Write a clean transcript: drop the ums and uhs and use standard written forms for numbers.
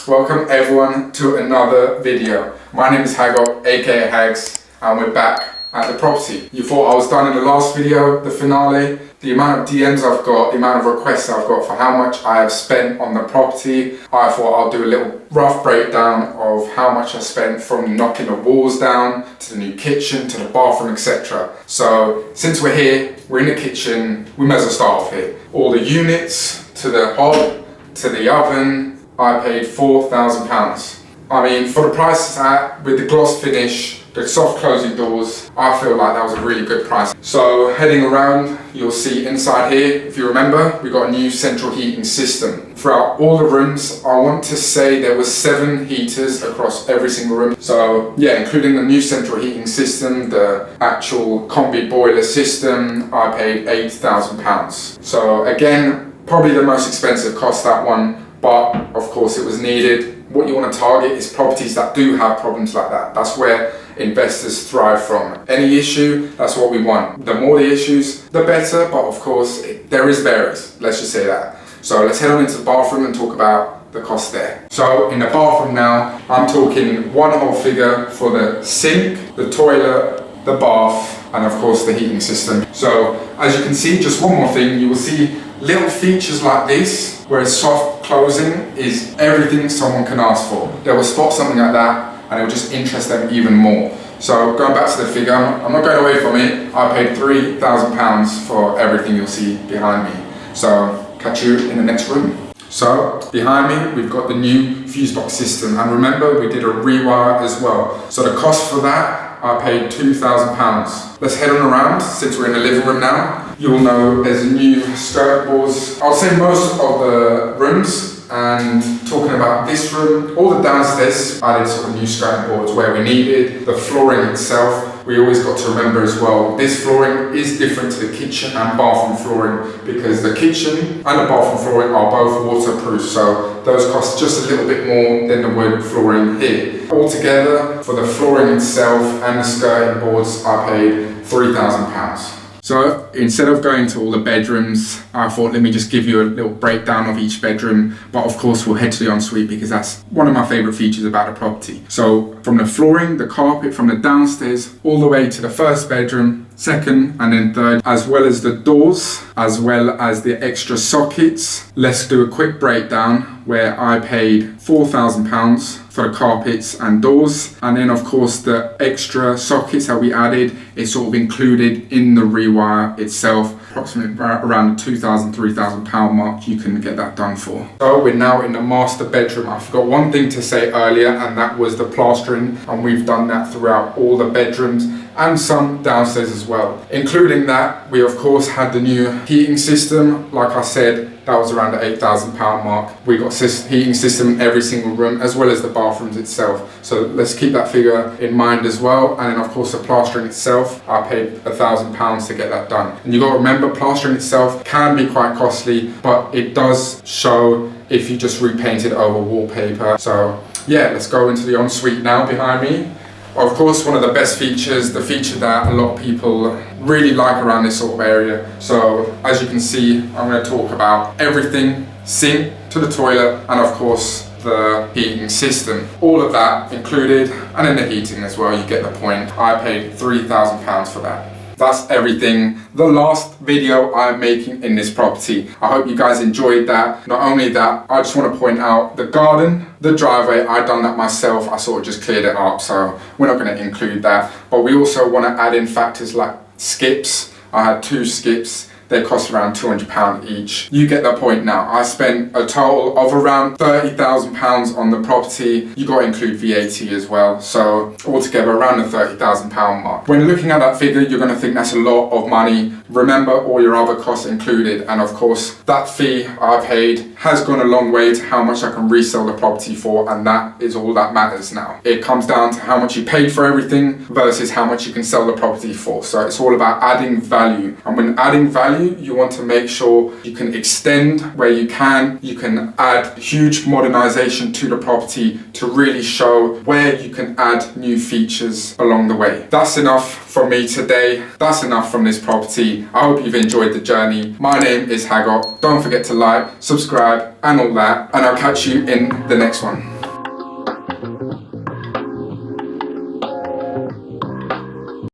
Welcome everyone to another video. My name is Hago, aka Hags, and we're back at the property. You thought I was done in the last video, the finale. The amount of DMs I've got, the amount of requests I've got for how much I have spent on the property, I thought I'll do a little rough breakdown of how much I spent from knocking the walls down, to the new kitchen, to the bathroom, etc. So since we're here, we're in the kitchen, we may as well start off here. All the units, to the hob, to the oven, I paid £4,000. I mean, for the price it's at, with the gloss finish, the soft closing doors, I feel like that was a really good price. So heading around, you'll see inside here, if you remember, we got a new central heating system. Throughout all the rooms, I want to say there was 7 heaters across every single room. So yeah, including the new central heating system, the actual combi boiler system, I paid £8,000. So again, probably the most expensive cost, that one, but of course it was needed. What you want to target is properties that do have problems like that. That's where investors thrive from. Any issue, that's what we want. The more the issues, the better, but of course, there is variance, let's just say that. So let's head on into the bathroom and talk about the cost there. So in the bathroom now, I'm talking one whole figure for the sink, the toilet, the bath, and of course the heating system. So as you can see, just one more thing, you will see little features like this, where soft closing is everything someone can ask for. They will spot something like that and it will just interest them even more. So going back to the figure, I'm not going away from it. I paid £3,000 for everything you'll see behind me. So catch you in the next room. So behind me, we've got the new fuse box system. And remember, we did a rewire as well. So the cost for that, I paid £2,000. Let's head on around, since we're in the living room now. You'll know there's new skirt boards. I'll say most of the rooms, and talking about this room, all the downstairs added sort of new skirting boards where we needed. The flooring itself, we always got to remember as well, this flooring is different to the kitchen and bathroom flooring, because the kitchen and the bathroom flooring are both waterproof, so those cost just a little bit more than the wood flooring here. Altogether, for the flooring itself and the skirting boards, I paid £3,000. So instead of going to all the bedrooms, I thought let me just give you a little breakdown of each bedroom. But of course we'll head to the ensuite because that's one of my favourite features about the property. So from the flooring, the carpet, from the downstairs, all the way to the first bedroom, second and then third, as well as the doors, as well as the extra sockets. Let's do a quick breakdown where I paid £4,000 for the carpets and doors, and then of course the extra sockets that we added is sort of included in the rewire itself. Approximately around the £2,000, £3,000 mark you can get that done for. So we're now in the master bedroom. I forgot one thing to say earlier, and that was the plastering, and we've done that throughout all the bedrooms and some downstairs as well. Including that, we of course had the new heating system. Like I said, that was around the £8,000 mark. We got heating system in every single room, as well as the bathrooms itself. So let's keep that figure in mind as well. And then of course the plastering itself, I paid £1,000 to get that done. And you got to remember, plastering itself can be quite costly, but it does show if you just repaint it over wallpaper. So yeah, let's go into the ensuite now behind me. Of course, one of the best features, the feature that a lot of people really like around this sort of area. So as you can see, I'm going to talk about everything, sink to the toilet, and of course the heating system. All of that included, and then the heating as well, you get the point. I paid £3,000 for that. That's everything. The last video I'm making in this property. I hope you guys enjoyed that. Not only that, I just want to point out the garden, the driveway, I done that myself. I sort of just cleared it up, so we're not going to include that. But we also want to add in factors like skips. I had 2 skips. They cost around £200 each. You get the point now. I spent a total of around £30,000 on the property. You got to include VAT as well. So altogether around the £30,000 mark. When looking at that figure, you're going to think that's a lot of money. Remember all your other costs included. And of course, that fee I paid has gone a long way to how much I can resell the property for. And that is all that matters now. It comes down to how much you paid for everything versus how much you can sell the property for. So it's all about adding value. And when adding value, you want to make sure you can extend where you can add huge modernization to the property to really show where you can add new features along the way. That's enough from me today. That's enough from this property. I hope you've enjoyed the journey. My name is Hagot. Don't forget to like, subscribe and all that, and I'll catch you in the next one.